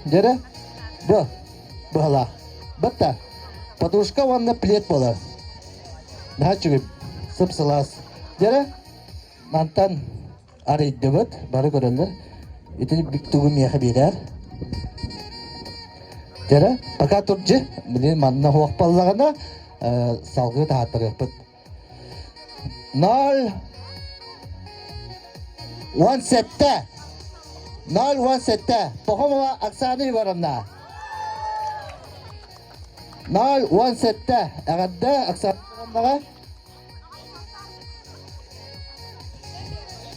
Дере? Бала. Батта. Подушка ванна плед бола. Нахачугып. Сыпсылас. Дере? Мантан арайды бат. Бары көрелер. Итini бик тугum яха бирер. Дере? Пока турджи. Билин манна хуак баллагана салгы тааттырып бат. 0-17. 0-17. Похомова Оксана Егоровна. 0-17. Агадда Оксана Егоровнаға.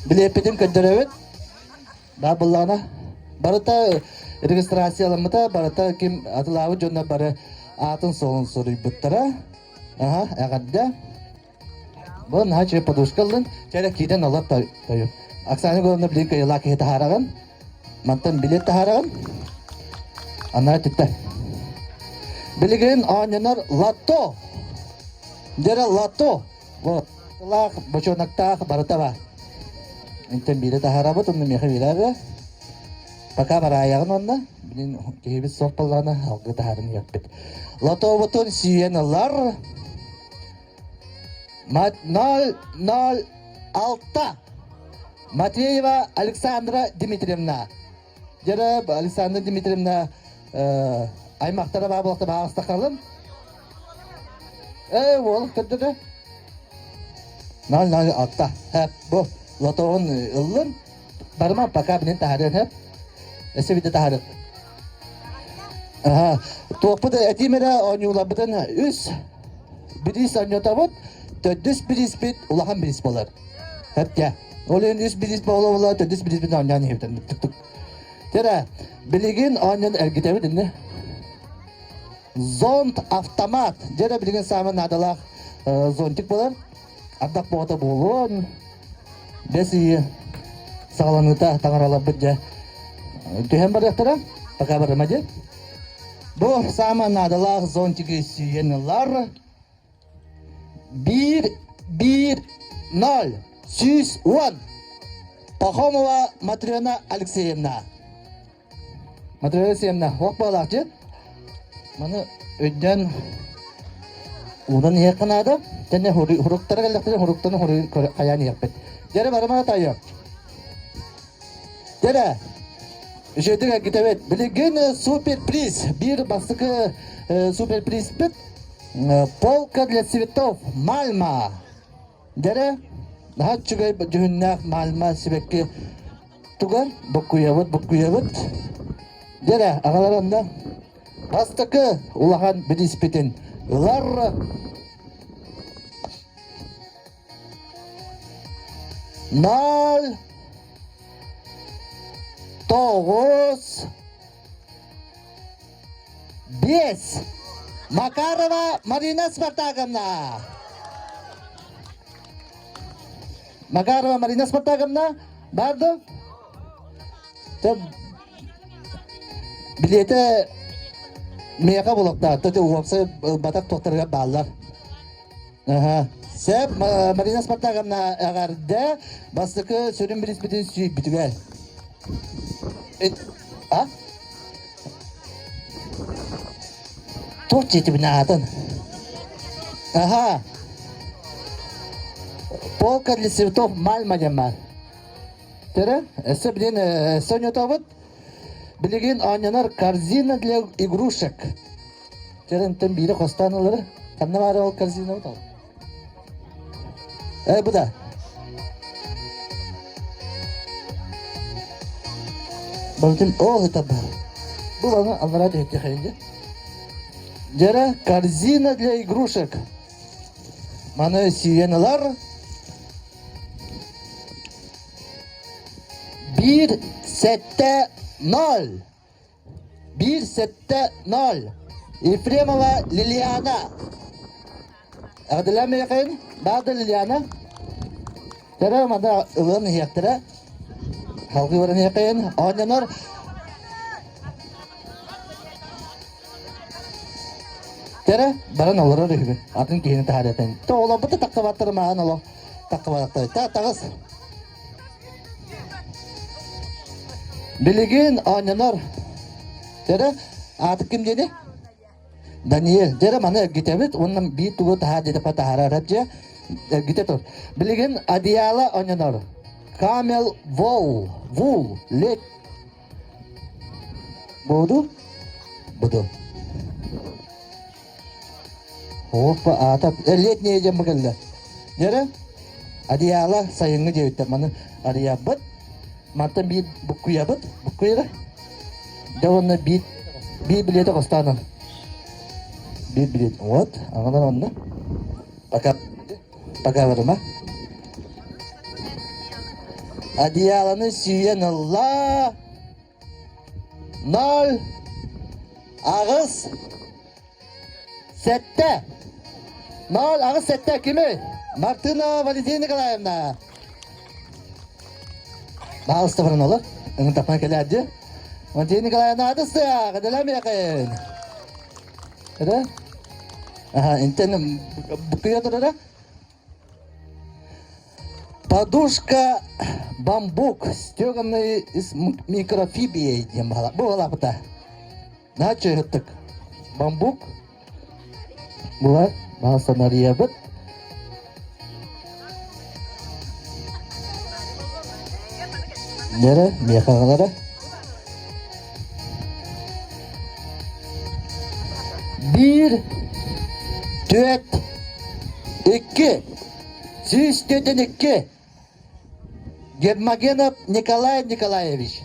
Билепедім көндірәует. Ба бұллағына. Барыта регистрациялымыта, барыта кем атылауы жонна бары атын солын сұрый бұттыра. Агадда. Бұл наға чөй подушкалын, чәйрек кейден алап тайып. Оксана Егоровна білін көйіла кейі тахараған. Мантан билет тахараған. Анна түтті. Білген анынар латто. Дері латто. Лақ, бөчонақтақ барытава. Интен билет тахарабыт, онны меха билері. Пока бара аяғын онна. Білін кейбіз соқпалғаны алғы тахарын яқпет. Латто бұтын сүйенілар. 0-0-6. Матвеева Александра Дмитриевна. Дері Александра Дмитриевна аймақтара бағылықта бағылықта қалын. Ол күрдігі. 0-0-6. Бұл лотоғын ұлын. Барыма пока білін тағарын әп. Әсі біді тағарын. Тоқпыды әтемері ойнуыла бұдын үс. Біріс ойнуыта бұд. Төдіс біріс біт ұлақан біріс болар. Әпке. Ол енді үс біріс болар, төдіс біріс біт ойнуын ебден. Түк-түк. Тері, білеген ойнуын әргетемі дінне. Зонт автомат. Жері білеген самын адалақ зонтик болар. Ардақ боғыта болуын. Бесі сағаланғыта таңыралап бұд. Түйен бар яқтыра? Пока барыма де. Бұл самын адалақ зонтики сүйенілар. 1-1-0. Сүйіс 10. Пахомова Матрена Алексеевна. Матрена Алексеевна, оқ балақ же? Маны өйден ұлын еқін ады. Тәне ғұрықтары кәлдіқтері ғұрықтарын қаян еқпет. Дәрі барымаға тайы. Дәрі, үшетіға кетевет. Білеген суперприз. Bir бастықы суперприз біт. Полка для цветов Мальма. Дәрі, Нахат чугай жүхіннәк малма себекке тугар, бұққуявыт. Дәрі, ағаларында бастықы ұлаған біліспетін ұлар 0-9 5 Макарова Марина Спартаковна. Макарова Марина Спартаковна барды. Билеті меға болықта. Төте уақсы батақ тоқтарға балар. Сәп Марина Спартаковна ағарды бастықы сөрін біліс бітін сүйіп бітіге. Тоқ жеті біні атын. Полка для цветов Мальма демар. Тері, әсі білен сөн өтавыд. Білеген анянар корзина для игрушек. Терін тім бейді қостанылары. Қанна бары ол корзина өтал. Бұда. Бұлтым, это бар. Бұл аны аллара дөйте қайынды. Дері, корзина для игрушек. Маны сүйенілар. 1-7-0. 1-7-0. Ефремова Лилиана. Ағдылар ме еқайын? Бағы Лилиана. Тәрі мада ұлын еқтірі. Халқы өрін еқайын. Оңыныр. Тәрі барын олырыр үйгі. Атын кейіні тағаретін. Ола бұты таққабаттыры маған олы. Таққабаттыры. Тағыз. Білеген оңыныр. Jere atı kim dedi? Daniel. Jere bana gitebit onun bir tuğu daha dedi patahara rapça gidetor. Bilgin adiyala onyanor. Camel wool let. Budu? Budu. Hoppa atap. Let ne jam bakalla. Jere adiyala sayıngı cevitler bana adiyabat. Mantan bir buku yabat. Buku ya. Devanna bir bilete kostana. Bir bilet. What? Angadan onda. Pakai berapa? Adiyalanı süyen Allah. Nol. Ağız. Sette. Nol ağız sette kimi? Martino Valentin Nikolaevna. Bağız tabanın olur. Onun tapına kelerdi. Valentin Nikolaevna adısı ya. Kadalam yakın. Ada? Aha, internet bukaya ada? Подушка бамбук, стеганый из микрофибии, была пота. Начали так бамбук, была bahasa Maria bet. Nere, meyhanelere. Bir, dört, iki, siz dedin iki. Гермогенов Николай Николаевич.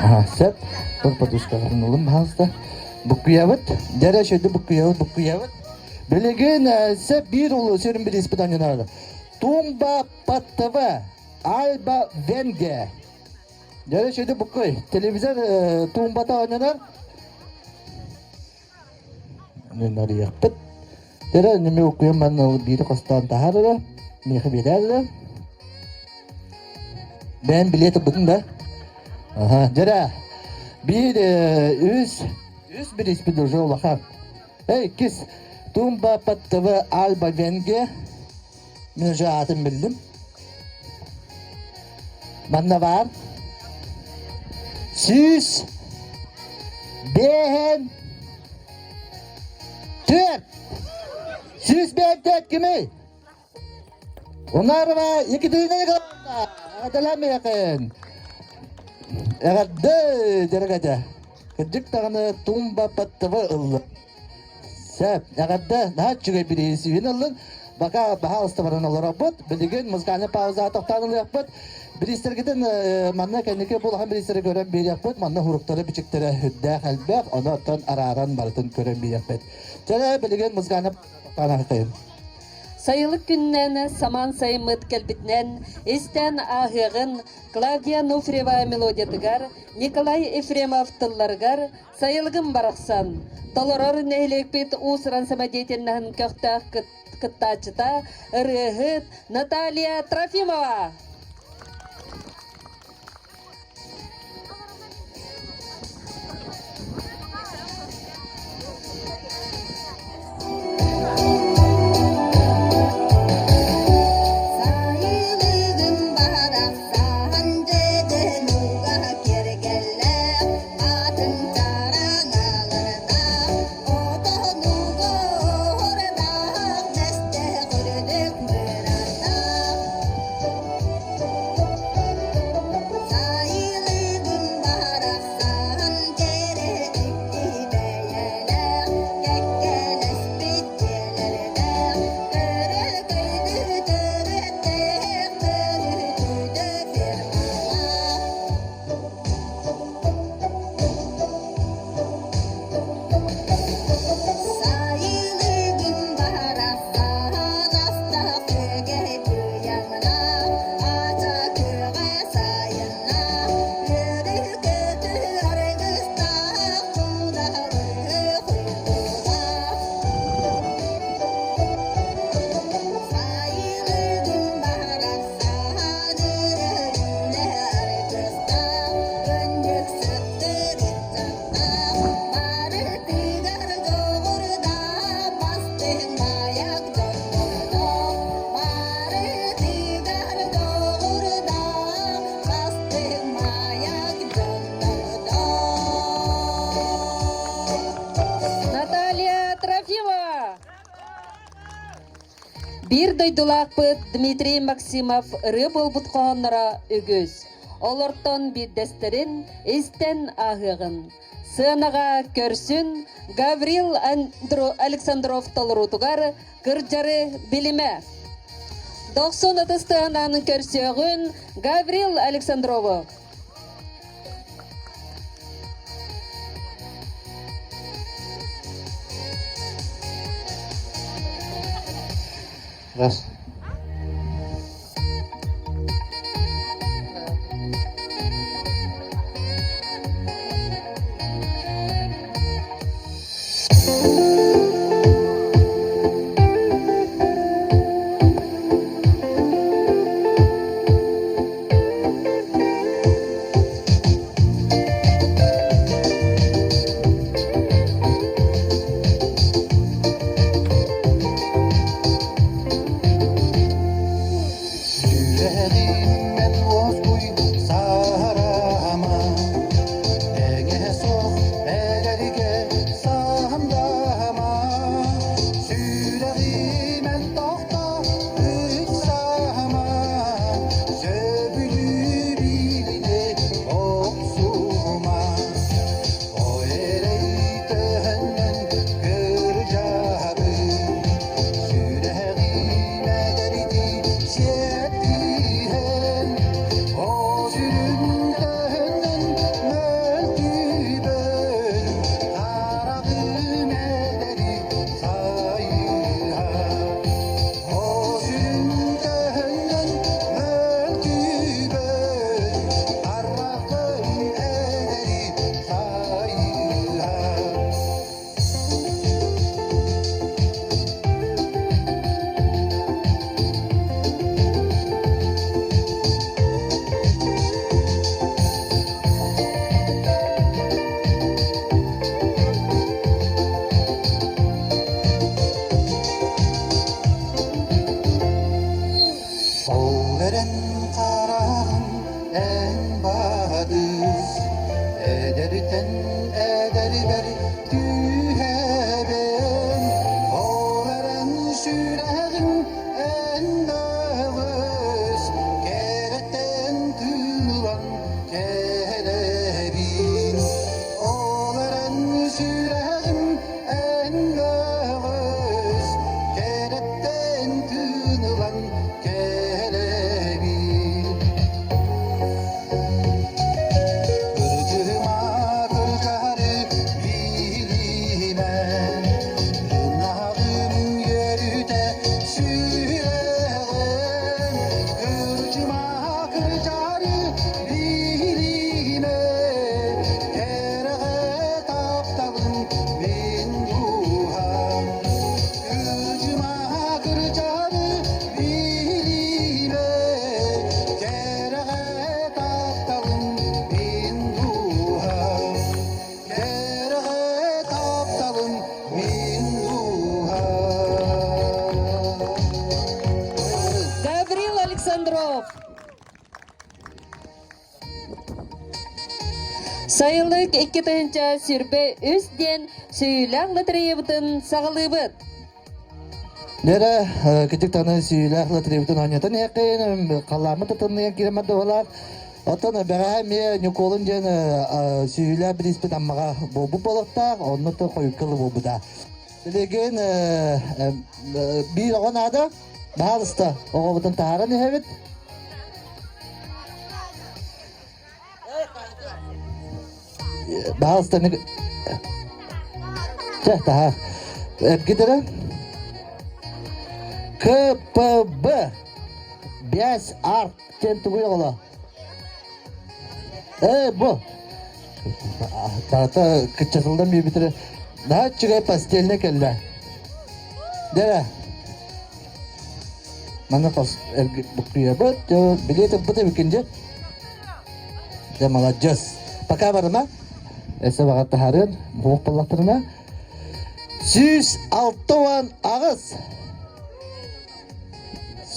Aha, sep. Bir подушкаларын улым баалыста. Букуябыт. Дәрә шөйді букуябыт. Білеген сеп bir улы сөрін бір испытанияны. Тумба Паттава Альба Венге. Дәрә шөйді букуй. Телевизор тумбата ойнанар. Nari yapıt. Dere nime okuyum ben biri kostan taharı. Meyhe bilerle. Ben bileti bugün de. Aha, dere. Bir üst bir ismi durcu olakar. Hey kız. Tumba Pattava Alba Venge. Münacaatını bildim. Bana var. Siz. Behen. Dört. Siz dört kimi? Onlar var. İki düğüne kalanlar. Adalam yakın. Evet de dergede. Kıcık tağını tumba pattava ıllı. Sep. Evet de daha çıkı birisi vinalın. Baka baha ıstavarın olur yapıt. Bilgin mızgani pauza tohtanılı yapıt. Birislergiden manna kendike bulhan birisleri gören bir yapıt. Manna hurukları biçikleri hüdde halbek. Onu otan araran balıtın gören bir yapıt. Jere bilgin mızgani tohtanı kıyın. Sayılık günnен саман sayımıt kelbitnen esten ahığın Клавдия Нуфриева мелодияtıgar Николай Ефремов тылларgar sayılgın baraksan. Толорор нехлекпет усран самодеятельнahın köktağ кыттачыта ырыгыт Наталья Трофимова. Бир дойдулақпыт Дмитрий Максимов ыры болбут қоғаннара үгіз. Олортон биддестерин истен ағығын. Сынаға көрсін Гаврил Александров толырутугар кыржары билиме. 90 атыстығананын көрсөғін Гаврил Александрову. Раз. Сайылык 2-нче сирбе үзден сөйләң лотереябытын сағылыбыт. Нера китик таны сөйләк лотереябытын анятын яқын қаламы тұтынниян керемеді олар. Отын бәға ме Николын ден сөйләк біліспет аммаға болбу болықтақ, онны тұр қойыққылы болбу да. Білеген бір оған ады, бағылысты оғабытын тағырын ехебет. Bağısta ne? Çek daha. Gidelim. KPB 5 art century ola. Bu. Tahta kıçasıldan bir bitire. Daha çıkay pasteline kelle. Dere. Mana pas bukluya bu. Bileti bu da bikince. De malacağız. Pakai barma. Ese vakat taharın boğuk ballaktırına 106 ağız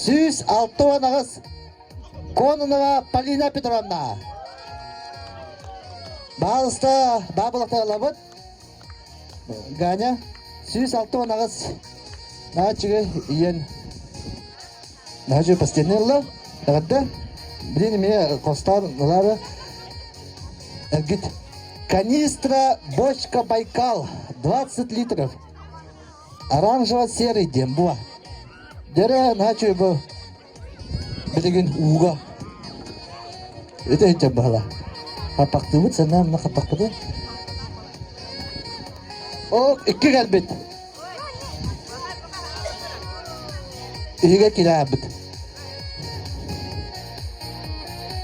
106 ağız Kononova Polina Petrovna Bağlısta bağ ballaktır alabıt Ganya 106 ağız Naçıgı yiyen Нажу постельнерла. Тогда блин мне костанлары гит канистра бочка Байкал 20 литров. Оранжево-серый дембуа. Дере начу бы билеген уга. Это бала. Хапақты бұд, сәна мұна хапақыды. О, үкі кәлбет. Үйге келі әбіт.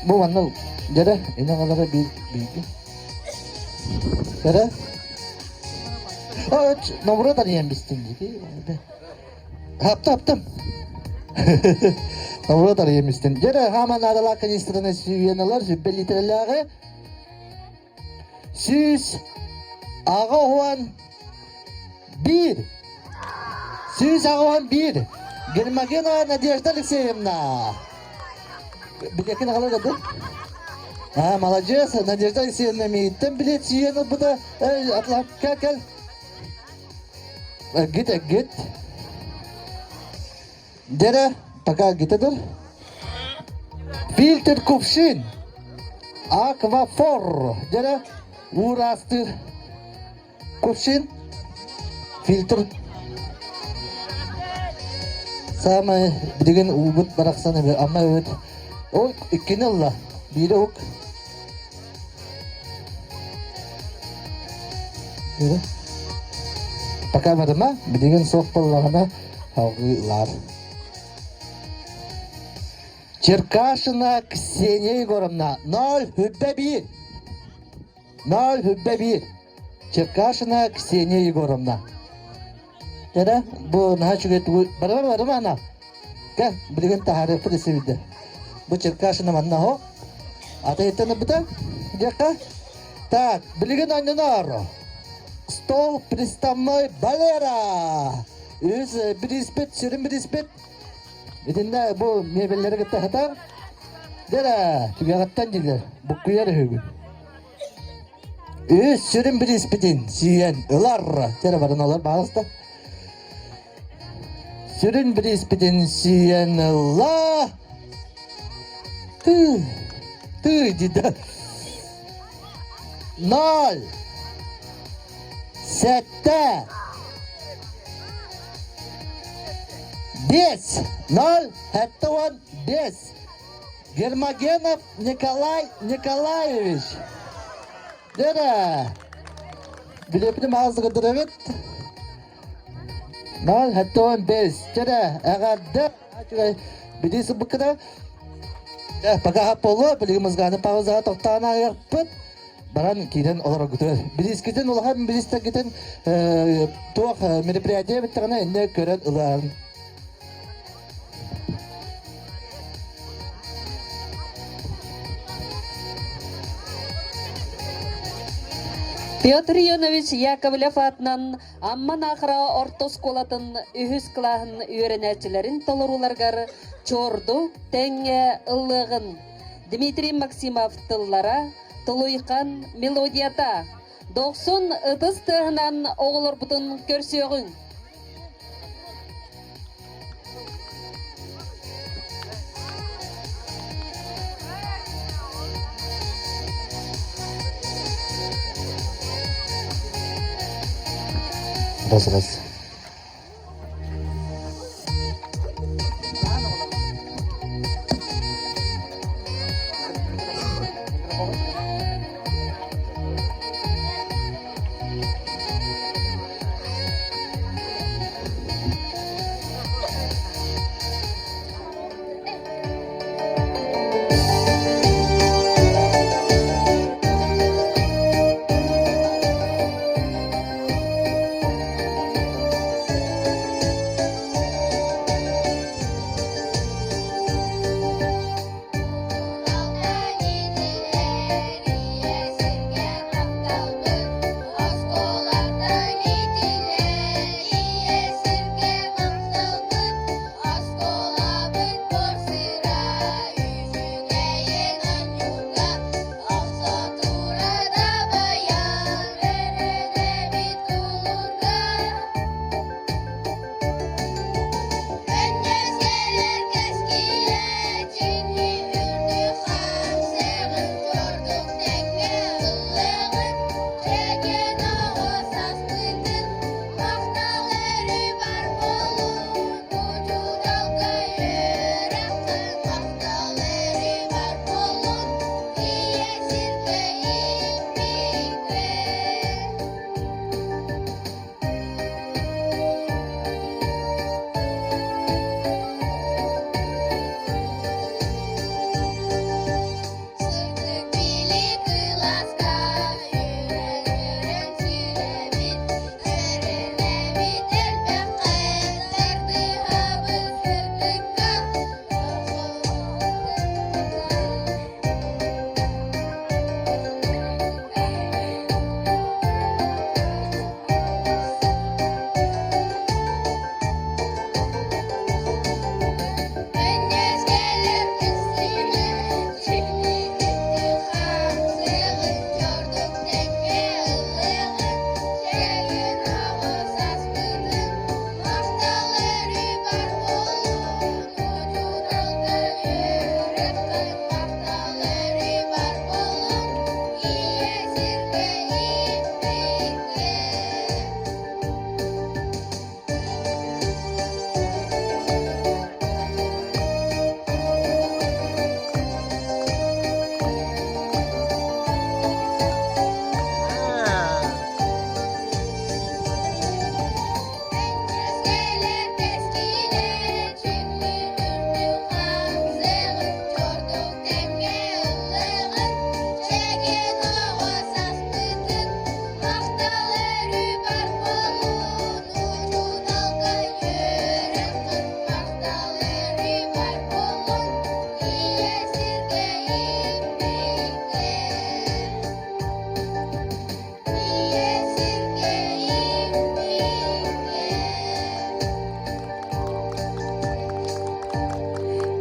Бұл ванна, дәрі, ені қалара бейгі. Дәрі? О, номыры да нем бістен дегі. Хаптым. Номыры да нем бістен. Дәрі, хаман адала канистраны сүйенелер, жүббе литрелері. Süz Ağaoğan 1. Süz Ağaoğan 1. Гермогена Надежда Алексеевна. Билеки на голову да? А, молодец, Надежда Алексеевна имеет. Там билет сиена буда. Атлап, как? Гит. Дера, пока гитадыр. Фильтр кувшин. Аквафор. Дера. Урастır kuvşin filtr sama bilegen ubut baraksana bir ama evet o ikini Allah biri ok pakai marma bilegen sohballarına havlar Черкашина Ксения Егоровна 0,1 0,1. Черкашина Ксения Егоровна. Дәрі, бұл наға чүгет бары ана. Ка, білген тахары пресі білді. Бұл Черкашина манна хо. Ата еттені бұда? Дека? Так, білген айнынар. Стол приставной балера. Үз бір іспет, сүрін бір іспет. Едінде бұл мебелері кітті хатар. Дәрі, түгеғаттан jelger. Бұл күйер өгін. Üç sürüm bir ispitin süyen ılar. Tere varın olar bağızda. Sürün bir ispitin süyen ılar. Tı dedi. 0 7 5 0 hatta 5 Germagenov Nikolay Nikolaevich. Dere. Bilepini ağzıgıdır evet. Nal hatta 15. Dere. Ağadda. Bilisi bu kadar. Paga hapolu. Biligimizganı pauzağa toktağına yapıp. Baran kiden olarak götürür. Bilis giden olağan bilis de giden tuğ meripriyatiye bittiğine ne gören ılağın. Петр Ионович Яковлев атынан амман ақыра ортос колатын үхіс қылағын үйренәчілерін толыруларғар чорду тәңе ылығын Дмитрий Максимов тыллара тылуйқан мелодията 90 ыдыс тығынан оғылыр бұтын көрсеуғын. Раз.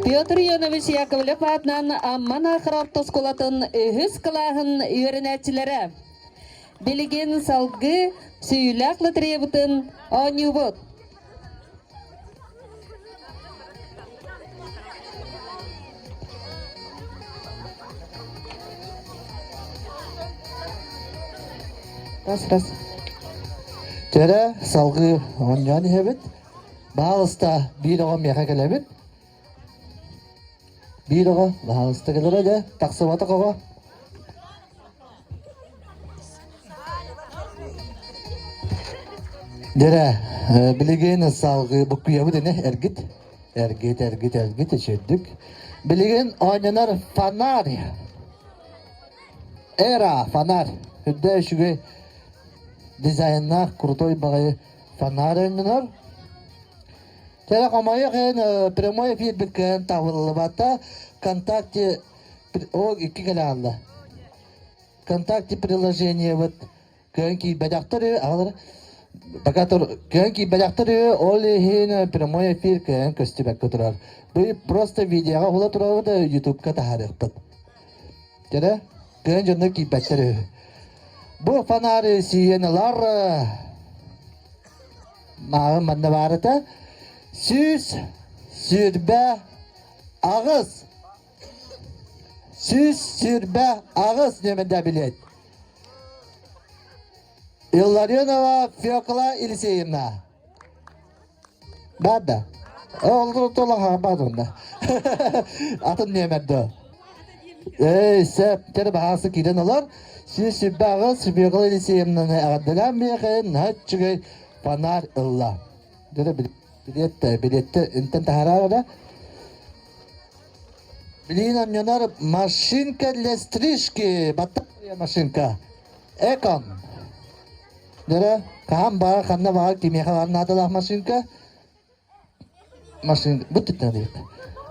Петр Ионович Яковлев атынан амман ақыр ортосколатын үхіс қылағын үйренәтчілері. Білген салғы сөйләқлы требутын оңюбыт. Раз. Тәрі салғы оңян ебет. Бағылыста бір оған меқа келебет. Bir oğa, daha ısta gelir hadi. Taksıvatı kova. Dere, bilegen salgı bu kuyabı dene ergit. Ergit içerdik. Bilegen oynanar fanar. Era fanar. Hüdde şüge dizaynlar kurutoy bağı fanar oynanar. Телекомая прямой эфир биткен тавылыбата ВКонтакте о iki каналда. ВКонтакте приложение вот көнки бадактыры алар бакатор көнки бадактыры оле хин прямой эфир көн көстүбек көтөрөр. Бу просто видеога хула турабы да YouTube-ка тахарыппыт. Тере көн жонда кийбеттери. Бу фанары сиенелар мага манда барыта Süs, sürbe, ağız. Süs, sürbe, ağız nemende bilet. Illarionova Fyokla İliseyimna. Bada. Oldu tola badında. Atın nemende. Sep tere bahası kiren olar. Süs, sürbe, ağız Fyokla İliseyimna. Ağadılan meğen hatçıgay fanar illa. Dere bilet. Билетті интен тахарада. Блин, аньонар машинка для стрижки. Батария машинка. Экон. Дера, кам бара, ханна бара, кимеха бар надалах машинка. Машинка, бұттит надет.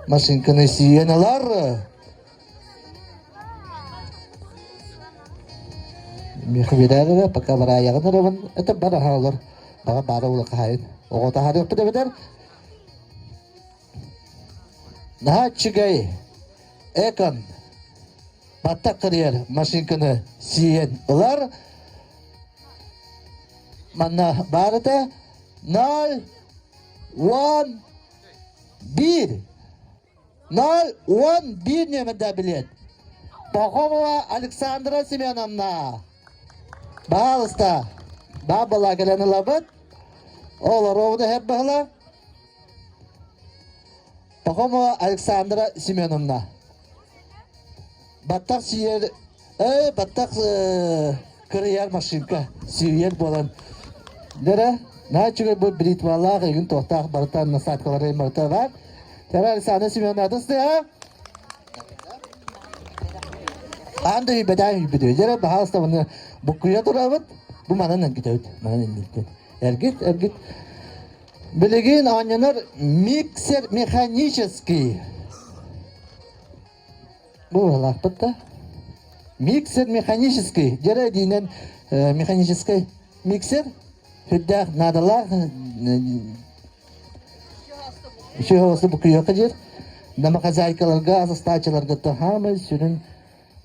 Машинканы сиеналар. Меха бедары, пока бара аяғын. Это бара хаулар. Бара улы қайын. Оғыта харықты да бедер. Нахатчыгай экон баттақ қырер машинканы сиен ұлар. Манна барыда 0-1-1 0-1-1 немінде білет. Пахомова Александра Семеновна. Бағалыста бабыла келені лабыт. Олар оғыды хеп бағыла. Пахомова Александра Семеновна. Баттақ сиер, баттақ кірияр машинка сиер болан. Дәрі, на чүгер бұл бритвалақ егін тоқтақ барытан насаткалары марта бар. Тәрі Александра Семеновна адысты, а? Анды үйбедан үйбеді. Дәрі бағалыста бұны бұққыя тұрабыд. Бұл манан әңгітеуді. Эргит. Билеген анянар миксер механический. Бу лахпытта. Миксер механический. Дера дейнен механический миксер. Хүддах надалар. Шехосы бұқыяқы жер. Намақазайкаларға, азыстачыларға тахамы сүрін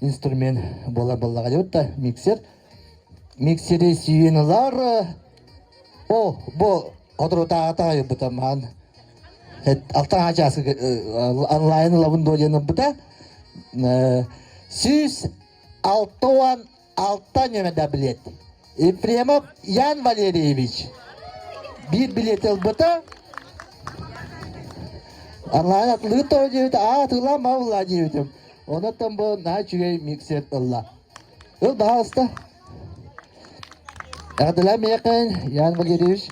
инструмент бола-болаға дейотта миксер. Миксері сүйенілар. О, бұл қодырутаға бұтаман. Алтан ачасы онлайн лабын дойені бұта. Сүз алтуан алтан емеді білет. Ефремов Ян Валерьевич. Bir bilet el бұта. Онлайн атылығы той дейді. Атыла маула дейдім. Онаттан бұл на чүгей миксер ұлла. Ол бағалыста. Ағдыла меқін, Ян Валерьевич.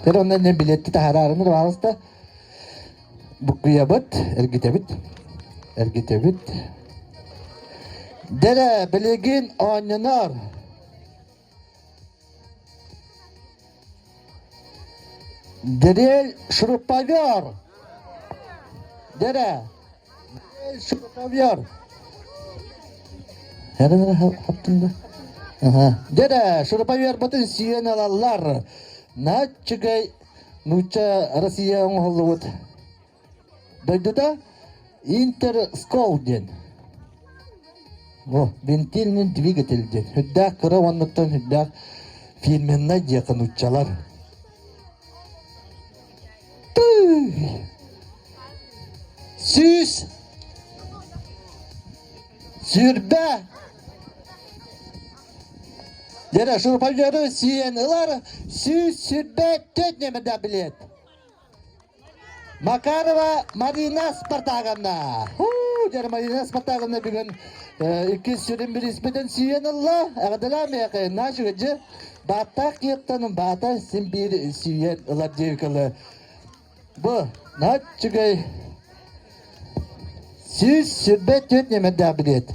Тер ондан не билетті тахарарыныр бағылыста. Бұққия бұт, әргетебіт. Дәрі білеген ойнынар. Дәрел шұруппавер. Дәрі шұруппавер. Әрінір хаптымда. Дәрі шұруппавер бұтын сүйен алалар. Начыгай нуча Россия оңғылы бұд. Бөлді да Интерскол ден. О, вентильный двигатель ден. Хүддақ кыра оннықтан хүддақ фирменна деқін ұтчалар. Süs. Sürbe. Yere şurpacları siyenler süs sürbe tütnemede bilet. Makarova Marina Spartakovna. Yere Marina Spartakovna bir gün iki sürüm bir ismeden siyenler. Ağadalar mı yakın? Naşıgıcı. Batak yettanın batak sin bir siyenler devkalı. Bu naşıgı süs sürbe tütnemede bilet.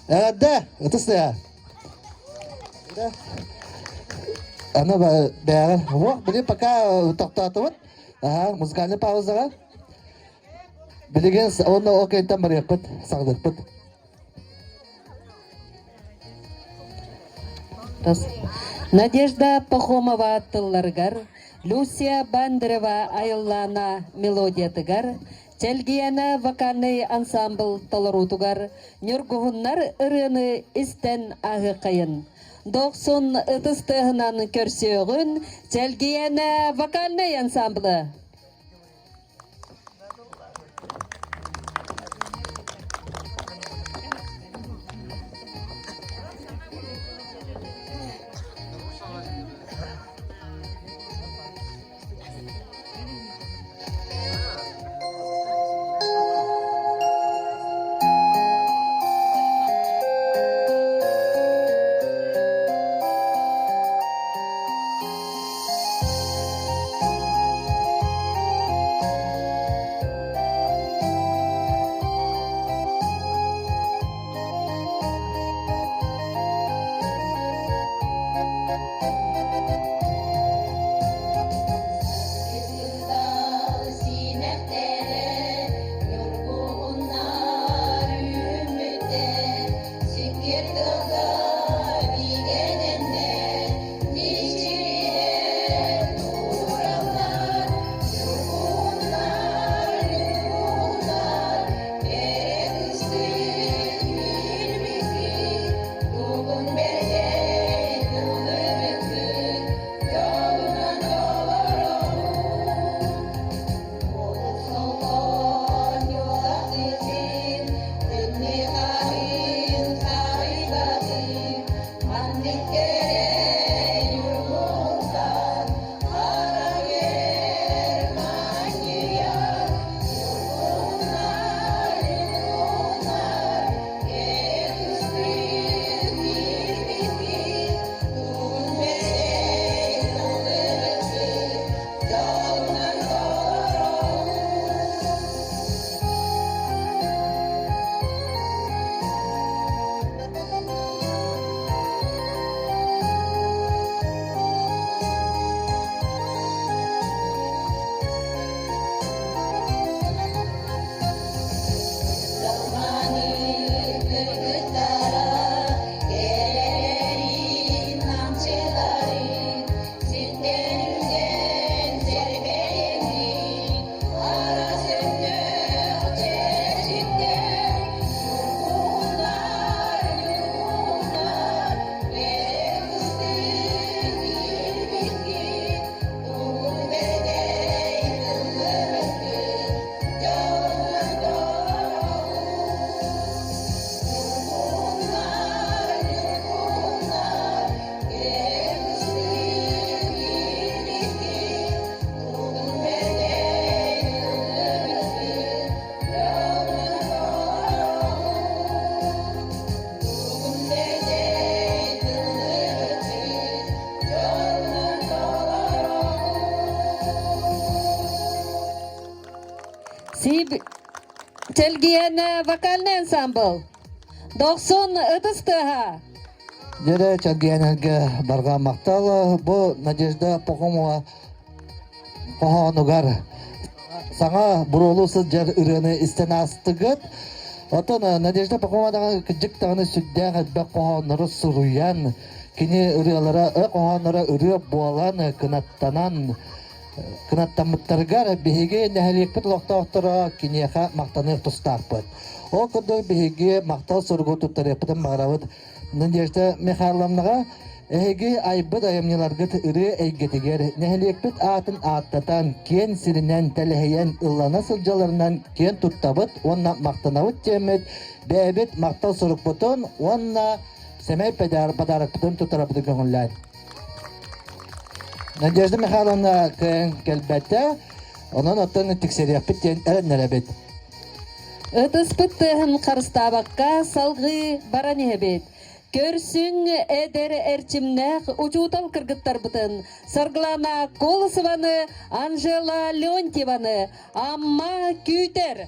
Да, это стоя. Да. Она бәрі. Вот, блин, пока тоқтатып. Ага, музыкальный паузаға. Білеген, оны окейттен бір екпіт, сағдырпыт. Надежда Пахомова аттылларгар, Люсия Бандерова айыллана мелодиятыгар, Челгияна вокальный ансамбл толорутугар, Нюргугуннар ырыны истен ағы қайын. 90 ытыстығынан көрсеугін Челгияна вокальный ансамблы. Челгияна вокальный ансамбл. 90 ытыстыға. Жері Челгиянерге барға мақталы. Бұл Надежда Пахомова қоғануғар. Саңа бұролусыз жер үрені істен астығыт. Отын Надежда Пахомовадағы күджік тағыны сүддәң әдбәк қоғаныры сұруян. Кені үрелері қоғаныры үреп болан кынаттанан. кынаттамыттаргар биһиги нэһэлиэкпит лохтоохтора киниэха мактанык тустааппыт. Ол курдук биһиги мактал сургу туттарыппытын магарабыт Надежда Михайловнаға эһиги айбыт айымныларгыт ыры эйгетигер нэһэлиэкпит аатын ааттатан кен сиринен тэлэһэйэн ыллана сылдьаларынан кен туттабыт онна мактанабыт тиэммит бэбит мактал сурукпутун онна семей подаракпытын тутарабыты көңүллään. Надежда Михайловна келбетте, онон оттон тиксерияппит тен эреннеребит. Ыдыспыт тыһын қарыстабаққа салғы баранехебет. Көрсүң эдер эрчимнэх учутал кыргыттар бытын. Сарглана Колосованы, Анжела Леонтьеваны, Амма Күйтер.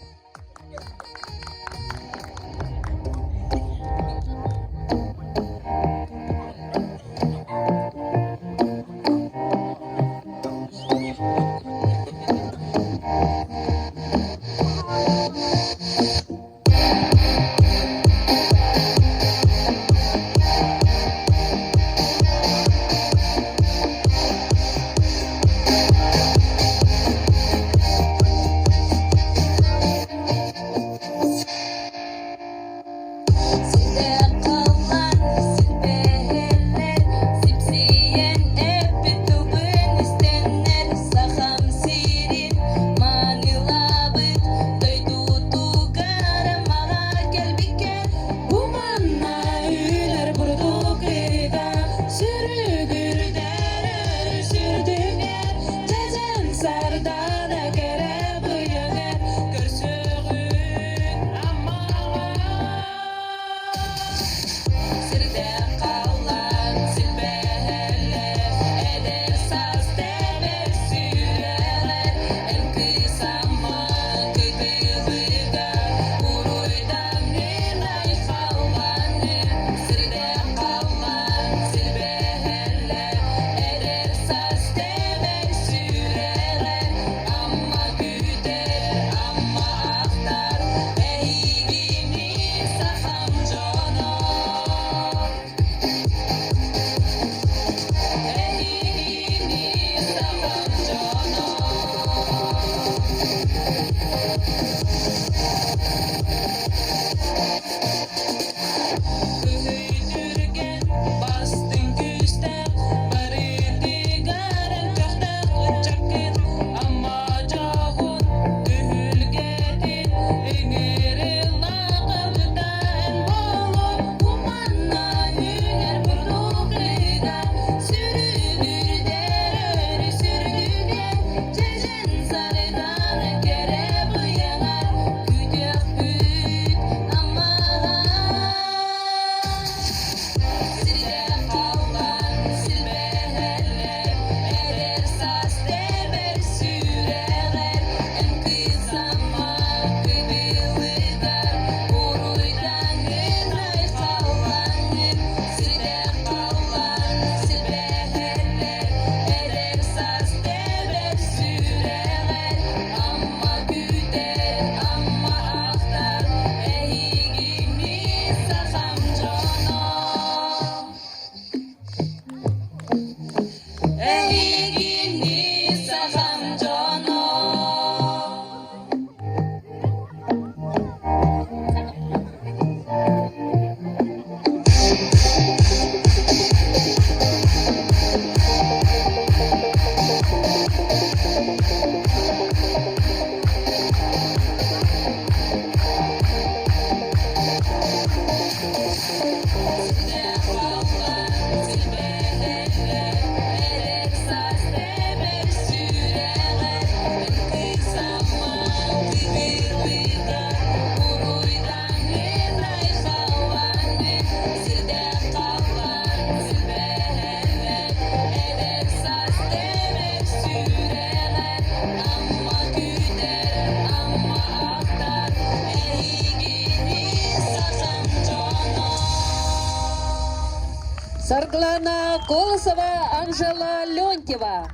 Сарглана Колосова, Анжела Леонтьева.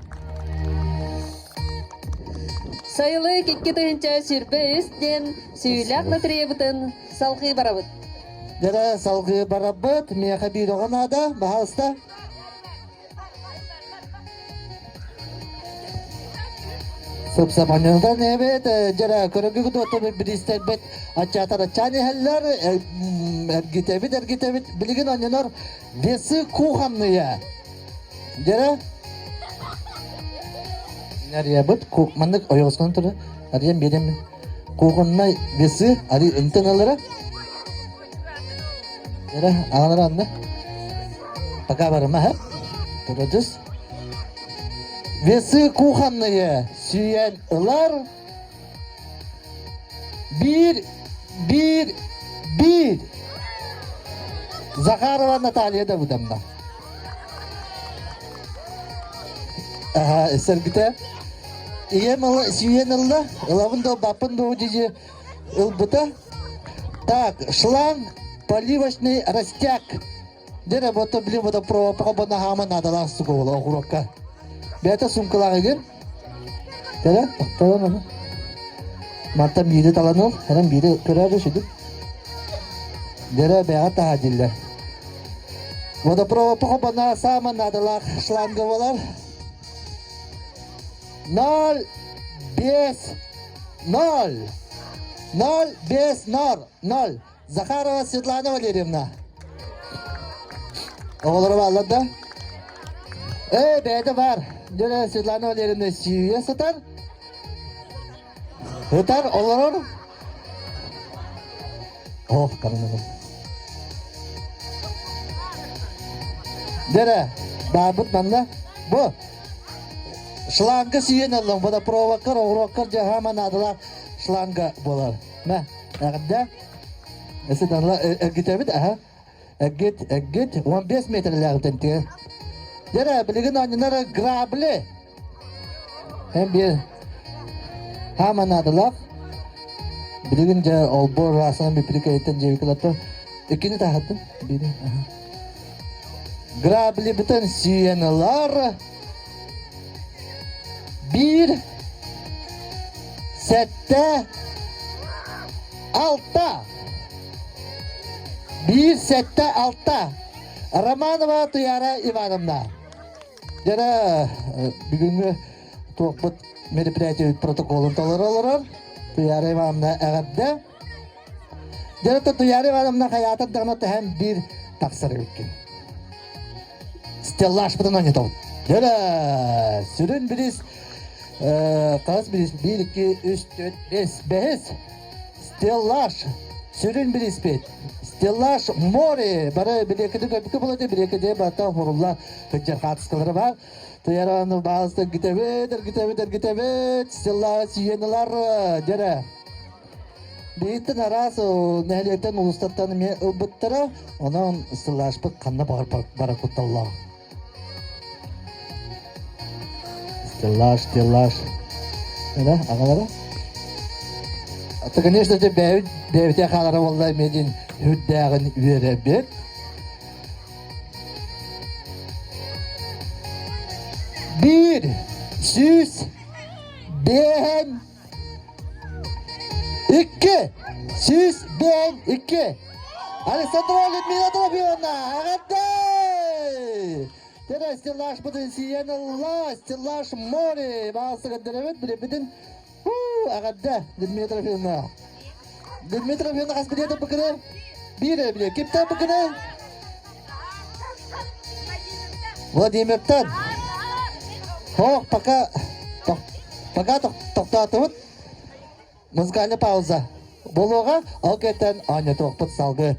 Sayılı kekketince sürbe üstten süylakla trebütün salgı barabıt. Dere salgı barabıt, miyaqa bir oğana da, bahalsta. Subsapanyodan evet jara körüngü kudu bir istelbet açatar açani heller ergitebit bilgin onyanor desi kuhamlıya jara nereye bit kukmanlık oyoskan turu arayam benim kukunna desi ari intanalara jara ağlar anne paka barma ha turacız desi kuhamlıya süyen ılar bir Zakharova Natalya da bu damda. Aha, Sergite. İyem ıla, süyen ıla, ılavın da bapın da ucıcı ılbıta. Так, шланг поливочный растяг. Дере вот блин вот про пробана хама надо ла сугола огурка. Бета сумкалар ген. Дере, tamam. Marta biri talanıl, hemen biri kırar şimdi. Dere beha tahadille. Водопровод похобана сама надо ла шланговалар. 0 5 0 0 5 0 0 Захарова Светлана Валерьевна. Oğulları var da. Beyde var. Dere Светлана Валерьевна süye satar. Hıtar olur. Oh karnım. Dere babut banda bu. Şlanga süyen alın. Bu da provokar oğrokar cehaman adılar şlanga bolar. Ne? Nerede? Esedanla gitebit aha. Git 15 metre tenti. Dere bilgin anlara grable. Hem bir Haman adılar. Bilgince olbor rasına bir piriketten cevikilatı. İkini tahattın. Biri. Grabli bütün süyeneler. Bir sette altta. Bir sette altta. Romanova Tuyara Ivanovna. Jara bir gün toplut meriprätiýe protokolun tolar Tuyara Ivanovna ägäde. Jara Tuyara Ivanovna hayatta dana hem bir taksir etken. Stellaş bilen oýnatdy. Jara sürün biris Kaz biris 1 2 3 4 5 Stellaş sürün biris bit. Stellaş more bara bilekde köpükü buladı bilekde bata horullar hıccar katıskıları var. Tuyaranın bazı gitebet Stellaş süyeneler jara. Beytin aras nehliyeten uluslardan me ılbıttara onun Stellaş bit kanna barakuttallah. Stellaş. Öyle ağalara. Конечно же, бәвте қалары олдай медин хүддәғін үйеребет. Bir, süs, ben, iki, süs, ben, iki. Alessandro Людмила Трофимовна, ağabey. Tere Stellaş budun siyen Allah, Stellaş mori. Bağısı gönderemet bile bidin. Agada Людмила Трофимовна. Людмила Трофимовна kas bile de bakırı. Bile. Kimden bakırı? Vladimir'den. Hoş пока тоқтатып. Музыкальный пауза. Болуға алкеттен anya тоқпыт салғы.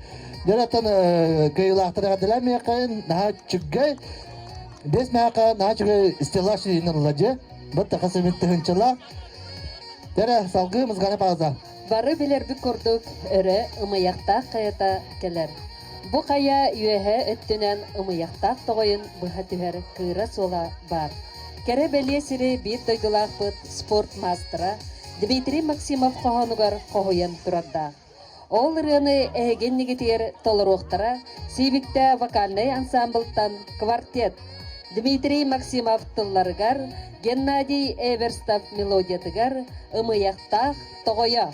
Дәреттен кыйлақтырға ділер мекайын наға чүггай. Бес меқа наға чүггай Stellaş үйінен ұладжы. Бұт тақасы меттігіншіла. Дәрі салғы музыкальный пауза. Бары билерді көрдік өрі ымаяқтақ қайата келер. Бұ қая үйәхі өттінен ымаяқтақ тоғайын бұға түхер кыра сола бар. Кәрі бәле сірі бір дойдылақ бұд спорт мастера Дмитрий Максимов қоғануғар қоғайын тұрадда. Ол рыны әген негетер толыруқтара сейбікті вокальный ансамблтан квартет Дмитрий Максимов тылларыгар, Геннадий Эверстав мелодиятыгар ымаяқтақ тоғая.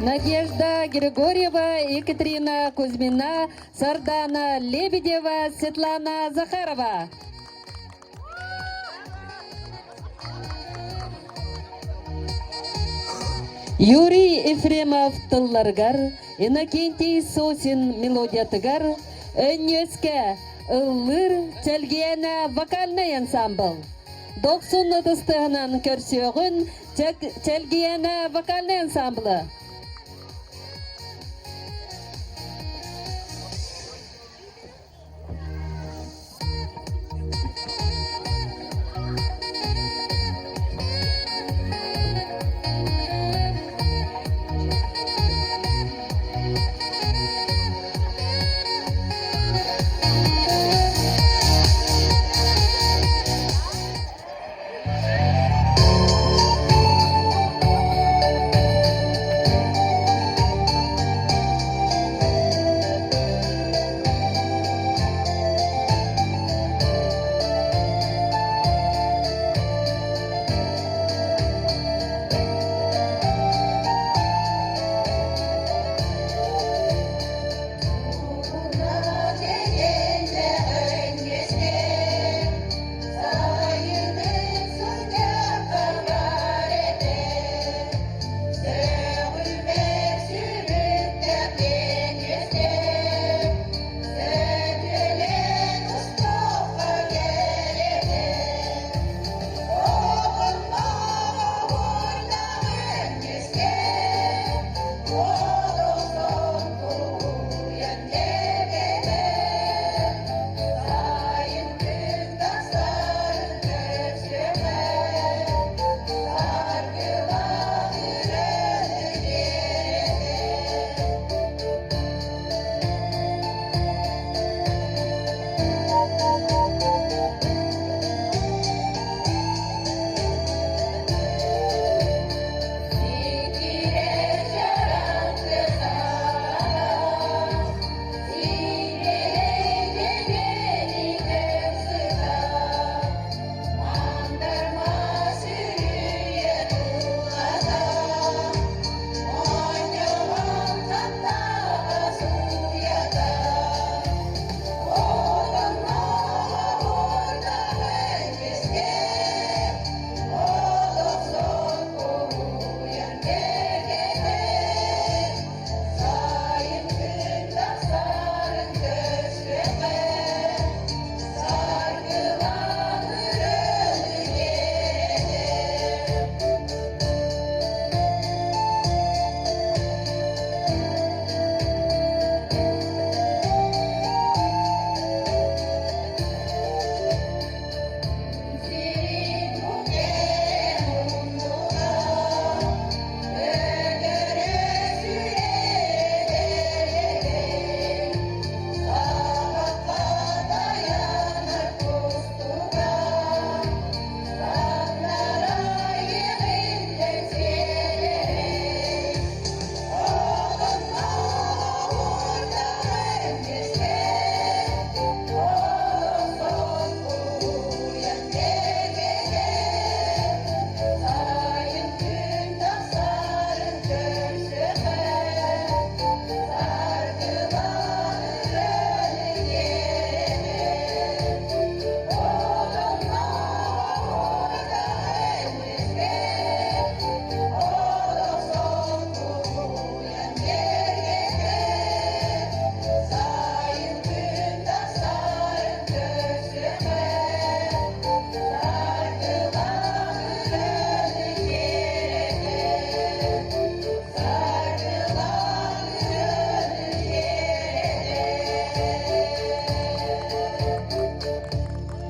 Надежда Григорьева, Екатерина Кузьмина, Сардана Лебедева, Светлана Захарова. Юрий Ефремов Тылларгар, Иннокентий Сосин Мелодиятыгар, Өннеске Ыллыр Телгена вокальный ансамбл. 90 ыдыстығынан көрсеғін Телгена вокальный ансамблы.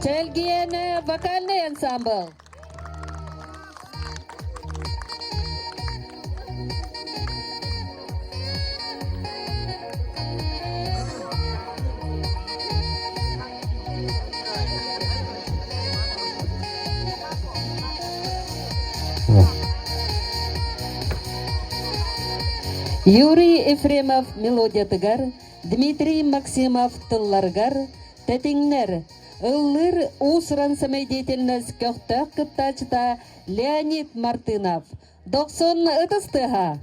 Телгена вокальный ансамбл. Юрий Ефремов Мелодиятыгар, Дмитрий Максимов Тылларгар, Тетиңнер, Ыллыр усран самоидеятельность көхтәк кыттачыта Леонид Мартынов, 90 ытыстыға.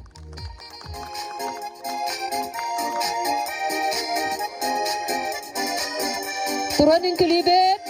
Туран үңкілейбет.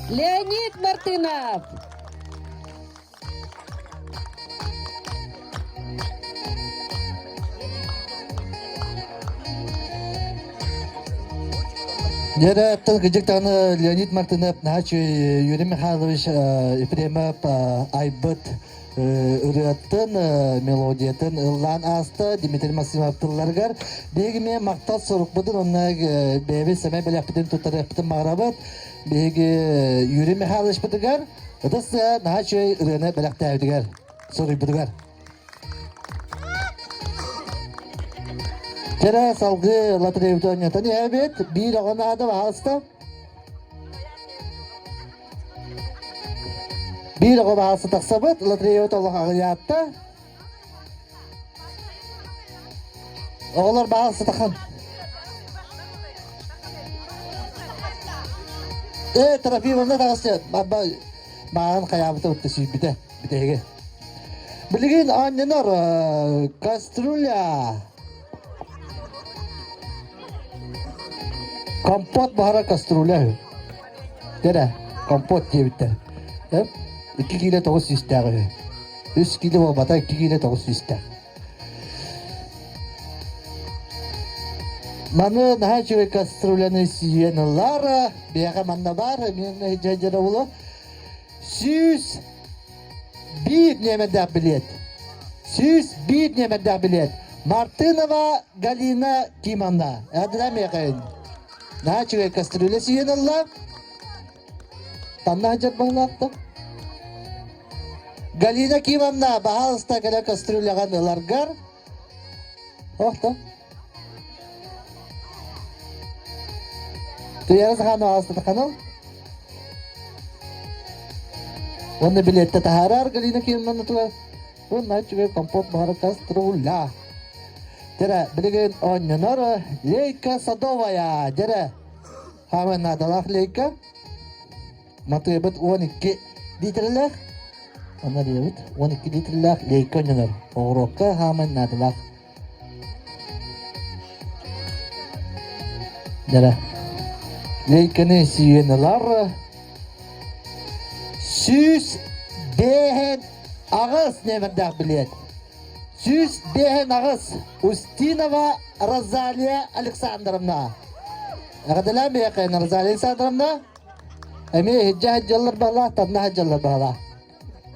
Леонид Мартынов. Дера тон гыжыктаны Леонид Мартынов, Нахачи Юрий Михайлович Ефремов Айбыт ырыаттын мелодиятын ыллан асты Дмитрий Максимов тылларгар бегиме мактал сорукбудун онна беби семей беляппитин туттарыппытын мағрабыт беги Юрий Михайлович бутыгар ыдыс Нахачи ырыны беляктайбыдыгар сорuyбудыгар. Кера салгы лотерейді ойнатын әбет, бір оған ады бағалысты. Bir oğul bağlısı taksabıt, lotereyi olarak yattı. Oğullar bağlısı takın. Trafiği bunda takısı. Bağın kıyamete öttesi bir de. Bilgin anneler kastrulya. Kompot bahara kastrulya. Dere, kompot diye bitti. 2 kilo 900 tane. 3 kilo olmadan 2 kilo 900 tane. Bana daha çok kastrolyanı siyenler, bir yakamanda var, benim cacara ulu. 101 nemeden bilet. 101 nemeden bilet. Martınova Galina Kimanda. Adına mı yakayın? Daha çok kastrolyanı siyenler. Tanrı hacet bana attı. Galina Kimanda bahalsta kadar kastrolyan largar. Orta. Tuyarız hanı hasta kanal. Onu bilette taharar Galina Kimanda tuwa. Onun çünkü kompot bahara kastrolya. Tera bilgin onyanor Leyka Sadovaya. Tera. Hemen nadalak Leyka. Matubet 12 litrelek. Onlar diyebet 12 litrelek Leyka onyanor. Orokka hemen nadalak. Dere. Leykeni siyeneler. Süs behen ağız nemendak bilet. Süs behen ağız. Ustinova Розалия Александровна. Ағадалам бейқайын Розалия Александровна. Әме хиджалар бала, танна хиджалар бала.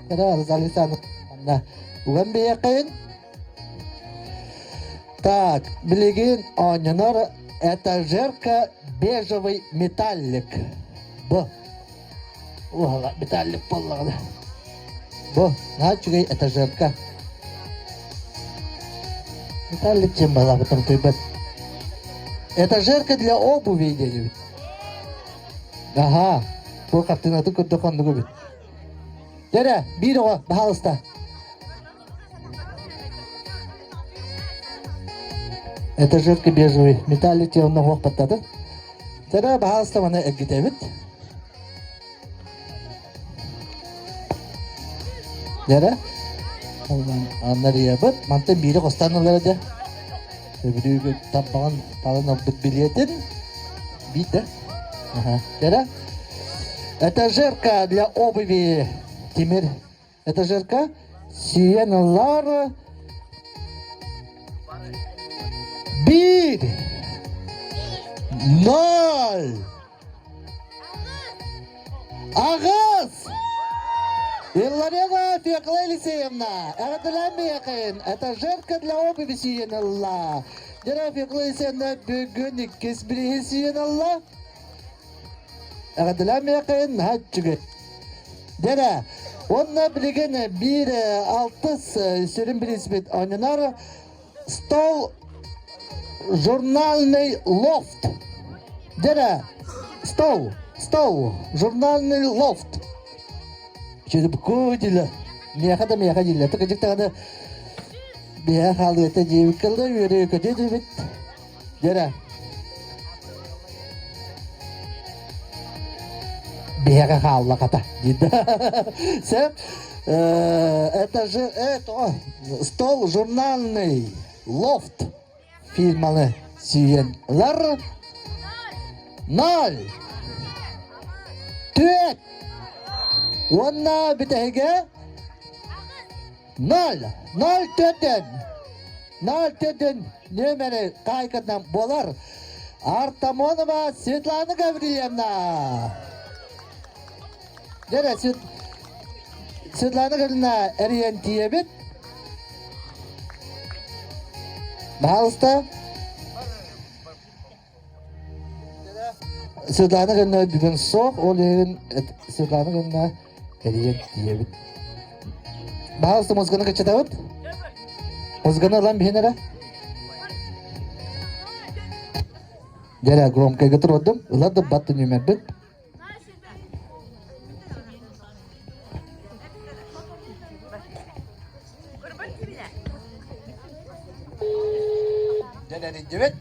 Кара Розалия Александровна. Уган бейқайын. Так, білеген ойнынар этажерка бежевый металлик. Бу. Уға металлик болғаны. Бу, на чугай этажерка. Металлик чем была потом ты. Этажерка для обуви идет. Ага. Бу картина тут дохон дугубит. Дера, бирого, пожалуйста. Этажерка бежевый. Металлик тебе он ногу паттады. Дера, пожалуйста, мана эгитевит. Дера. Аннар ябыт, манты бири костанылар да. Өбүрүгө таппаган талын алып билетин. Бит. Ага. Дера. Этажерка для обуви. Тимир. Этажерка. Сиеналар. Bir. Nol. Ağız. Илларена Фекла Елисеевна, Ағадылан бейқайын, этажерка для обуви сиен Алла. Дера Фекла Елисеевна бүгін кес бірі сиен Алла. Ағадылан бейқайын, хатчыгы. Дера, онна білген бір алтыс сүрін біріспет ойнынар, стол журнальный лофт. Дера, стол, журнальный лофт. Çünkü bu koduyla miyaka değil. Tıkacıkta da bir halde cevik kaldı yürüyor kötü bit. Jara. Bir halde kata. Sen это же стол журнальный лофт фирманы сүйенлер 0 4 Онна бітеге 0 4 нөмірі қайқыдан болар. Артамонова Светлана Гаврилевна. Дәрі Светлана Гаврилевна әрен тиебет. Бағалыста. Светлана Гаврилевна бүгін соқ, ол ерін Светлана Гаврилевна әрен тиебет. Бағалыста музыканы қачата өт? Музыканы алам бейнера? Дәрі громкай ғытыр одым, ұлады баты нөмербін. Dere evet.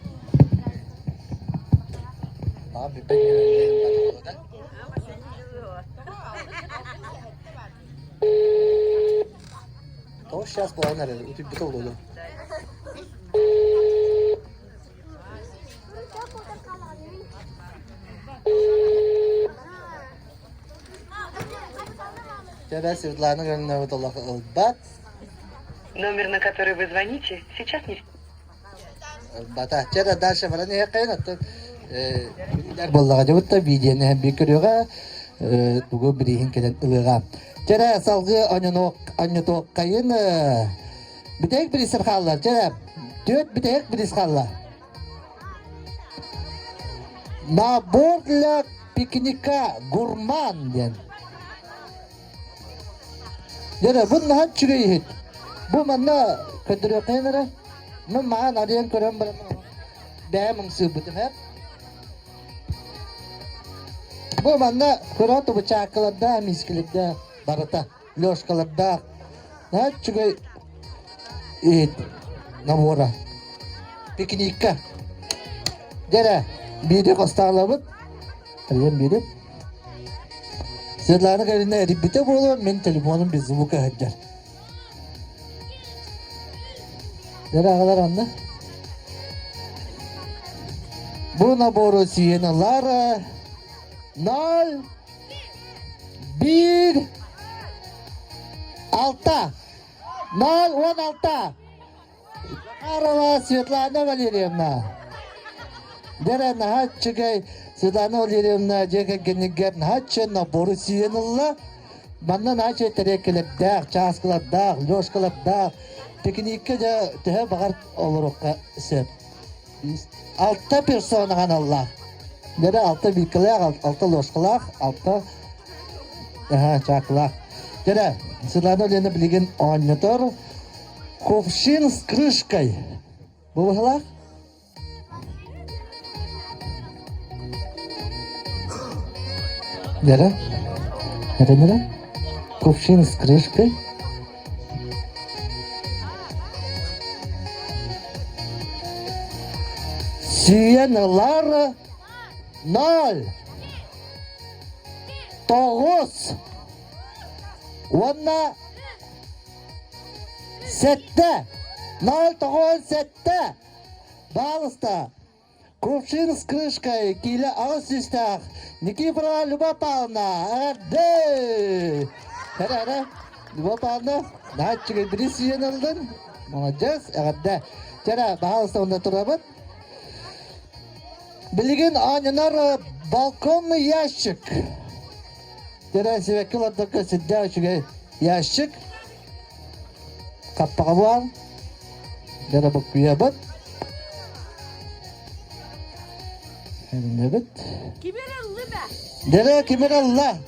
Abi ben yürüyorum da. То сейчас планер, у тебя битол долу. Тебя Светлана Галина Виталах Албат. Номер, на который вы звоните, сейчас не... Бата, чада дальше вараны якайна то боллага жабытта видеоны hem bir көрөга тугу бирин келен ылыга. Чада салгы аньоток кайын битек бир сырхаллар. Чада төт битек бир сырхаллар. Набор для пикника гурман ден. Чада бун хатчыгы. Бу манна көндөрө кайнара. Мен маған ариян көрем барамын. Бәмің сөбітім әп. Бұл манна көрәті бычақыларда, мискілерді, барыта, лёшкаларда. Чүгай ет, набора, пикникка. Дәрі, бейді қостағылабыд. Ариян бейді. Светлана Галина әрібіті болу, мен телефоным без звука әддер. Dere ağalar anla. Bu naboru siyenalar 0 1 6 0 16 Arava Svetlana Валерьевна. Дера нахачгай Светлана Валерьевна жега генегер нахача набору сиеналла. Манна нахача терекелердах, часкалардах, лёшкалардах. Пикникке же төһө багар олорукка сеп. 6 персона ганалла. Дера 6 билкелер, 6 лёшкалар, 6 чаклар. Дера Светлана Валерьевна билген ойнатор. Кувшин с крышкой. Бывала? Дера? Это не да? Кувшин с крышкой. Сиеналар 0 Тогос Онна Сетте 097 Балыста Кувшин с крышкой Киля Аусистах Никифора Люба Павловна Ады Люба Павловна Нахачыгай бiri сиен алдın Молодец Ады Жара балыста онда турабыт Билген анянар балконный ящик Жара себеккілардықы сидде үшіге ящик Каппаға буал Жара бұл күйебіт Әмінебіт Киберелли бе? Жара кемералла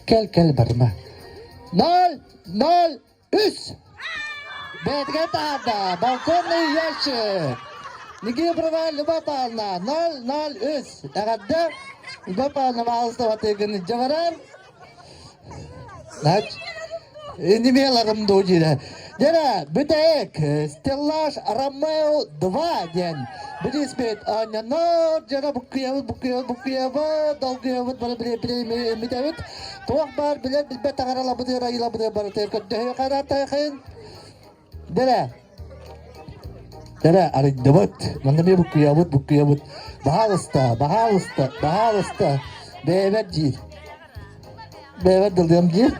Кел барма 0-0-3 Бетге тада балконный ящик Никифорова Люба Павловна 0-0-3 Әғадда Люба Павловна балыста ватығыны жаварар Нач Немеларым доғыра Жара бүтәйік Стеллаж Ромео 2 ден Білеспет Анянар Жара бұққиябы Долғиябыд бары біле мүдәвіт Тоқ бар білер білбет ағарала бұды райыла бұды бары тәйкөттігі қарар тайқын Дара арыддыбыт Маңнаме бұққиябыд Бағалыста Бәйбәт жир Бәйбәт дылдым жир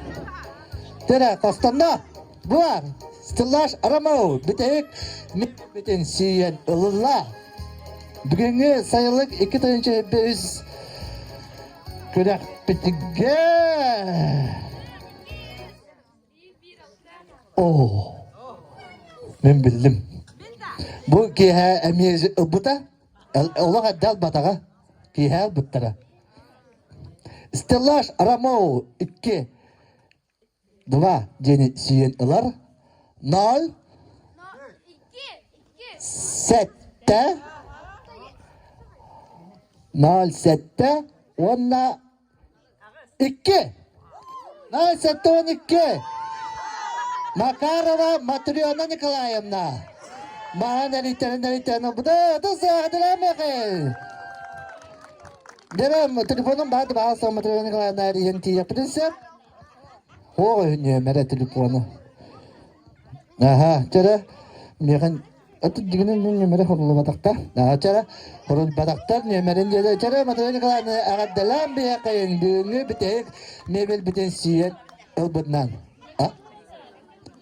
Дара Қостанна Бұлар Стеллаж Ромео Бүтәйік Бітен сүйен ұлыла Бүгінгі сайылық 2 тайыншы біз Көрәк бітіге Мен білдім Бұл кейхә әмейзі ұлбыта Олаға дәл батаға Кейхә ұлбыттара Стеллаж Ромео 2 2 жені сүйен ұлар 0 7 0-7 Онна 2 0-7-12 Макарова Матриона Николаевна Маған әліттені бұда сағадыламығы Дерем телефоным барды бағалса Матриона Николаевна әріен тиеп білінсе Оғы нөмірі телефоны Жара меған Аты дегенен нөмірі құрылы батақта. Жара құрылы батақтар нөмірін деді. Жара Матриона Николаевна ағаддалан бейе қайын бүгінгі бітейік мебел бітен сүйен ұлбыдынан.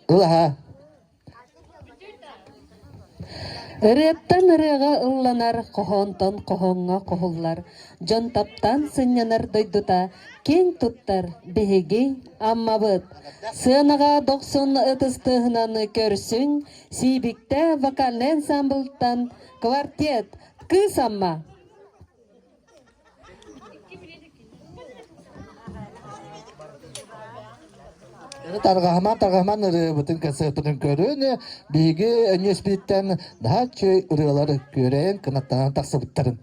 Ұлаға. Ырыаттан ырыға ылланар, қоғонтон қоғонға қоғыллар. Жон таптан сынянар дойдута, кең туттар, бігеге аммабыт. Сынаға 90 ытыстығынан көрсін, сейбікті вокальный ансамбльтан квартет, кыз амма. Тарғаман бұтын кәсіптің көрін, бейгі өнеспейттен daha чөй ұрығалары көрен, қынаттаған тақсы бұттарын.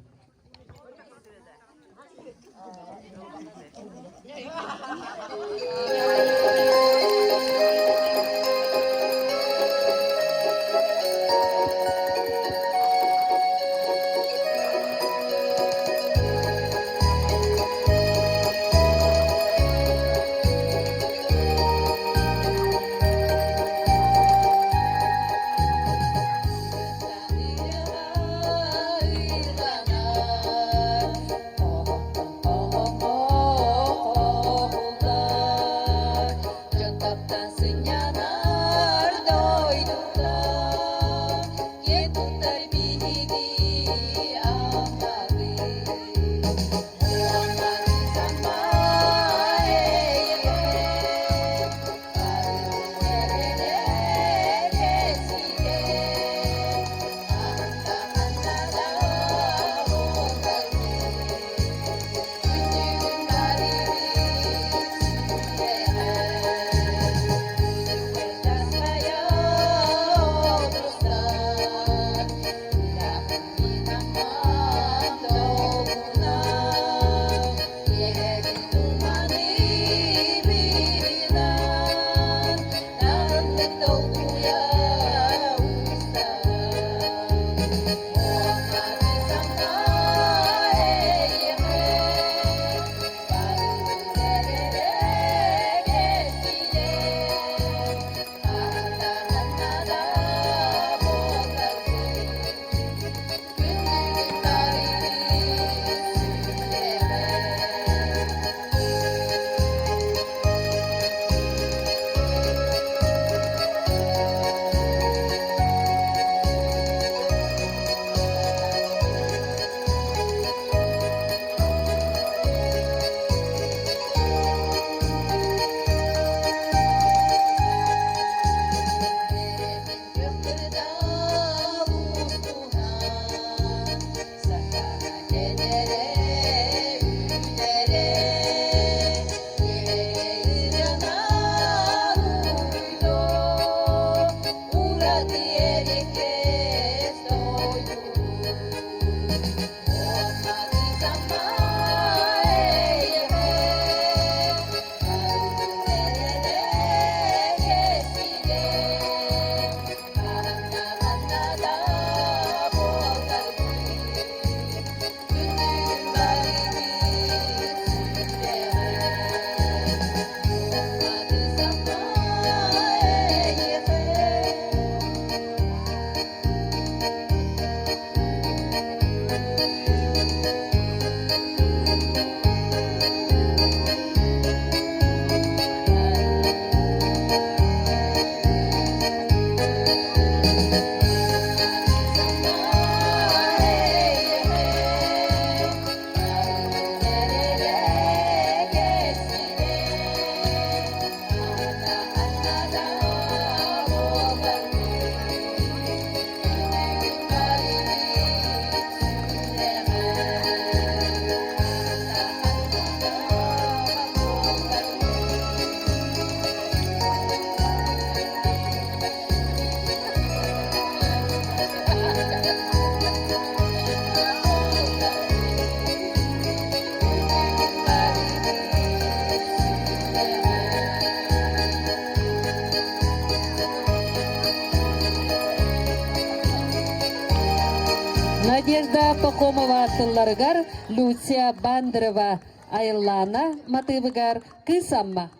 Надежда Пахомова тылларыгар, Люция Бандырова айыллана матывыгар кысамма.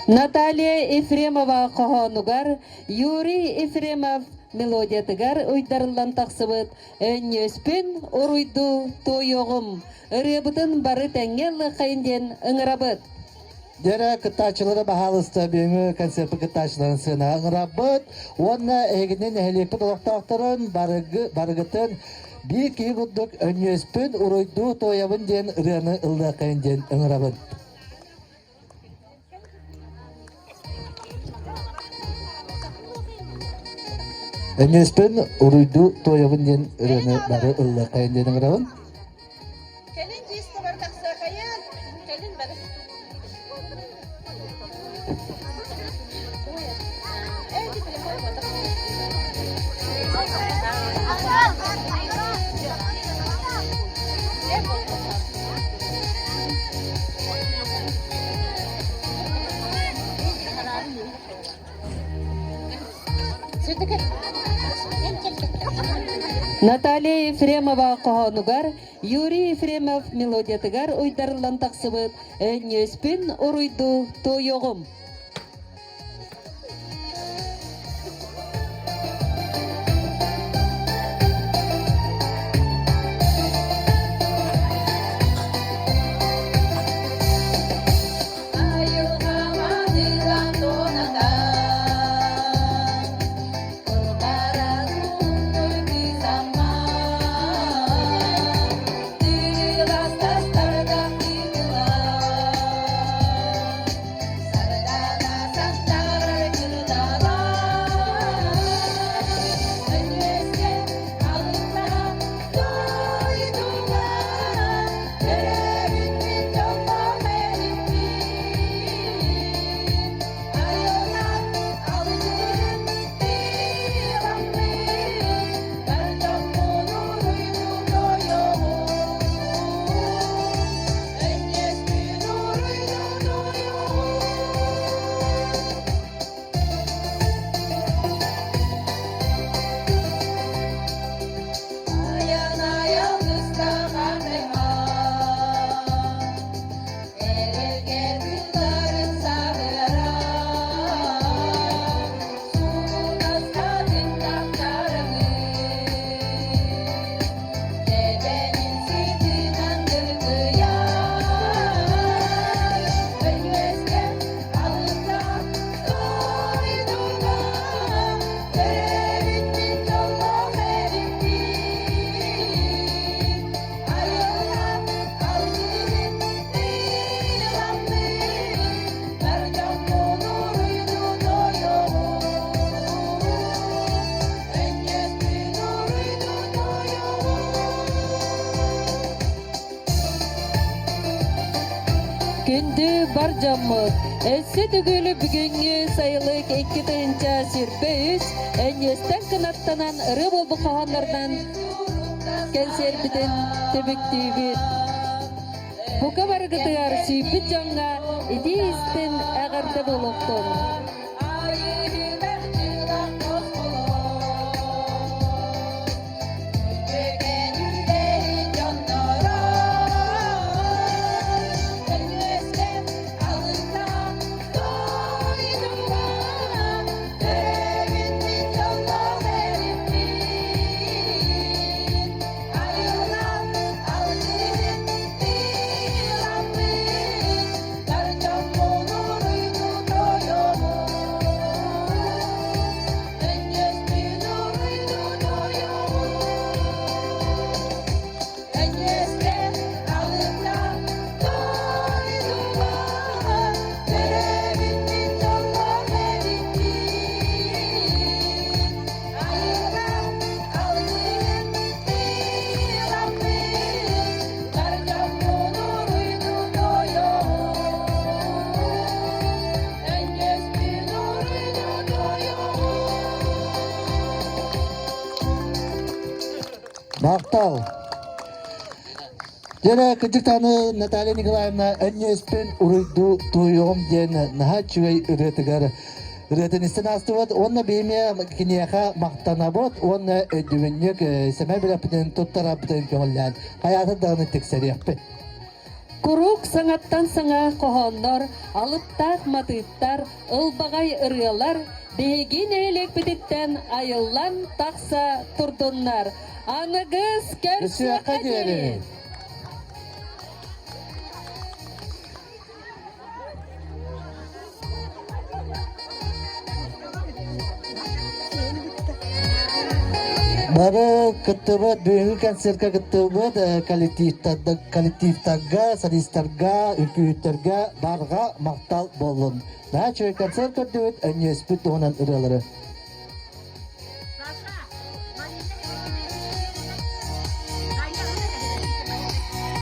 Наталья Ефремова қоғанугар, Юрий Ефремов мелодиятыгар уйдарылан тақсыбыт, өннөспін уруйду тойоғым, ырыбытын бары тәңгелі қайынден ыңырабыт. Дера кытачылары бахалыста беңі концерті кытачыларын сына аңырабыт, онна әгінен әлепі долықтақтырын барығытын бір кей бұддық өнеспін ұройду тоябын ден ұрыны ылда қайынден аңырабыт. Өнеспін ұройду тоябын ден ұрыны бары ылда қайынден аңырабыт. Келin cisti var taksa kayan. Kelin bari. Наталья Ефремова қоғанугар, Юрий Ефремов мелодиятыгар уйдарылан тақсыбыт, өннөспін уруйду тойоғым. Sarada баржаммыт. Өссі түгілі бүгінгі сайылық 2-тынча сірбейіс, әнестен кынаттанан ұры болбы қоғандардан кәнсер бітін төбіктейбіт. Бұқа барғытығар сүйбіт жаңға идеистін әғарды болуқтын. Мақтал. Жара кыжык таны Наталья Николаевна Эннеспен урыйду туйом ден наха чугай үретігер. Үретіністен астыват, онна бейме кинеха мақтанабот, онна өдүвеннек сәмә біләпіден тұттарапыден көңілден. Hayatı дағыны тексерияқпы. Курук саңаттан саңа қоғандар, алыптақ матыттар, ылбағай ырыялар, бейгин әйлек бітіттен айыллан тақса тұрдынлар. Анығыз көрсі қадері. Бары кыттыбыт, бүгінгі концертка кыттыбыт коллективтарға, солисттарға, үлкүйіттерге барға мақтал болын. Наха чөй концерт көрдібіт, Эннеспен туғынан ұралары.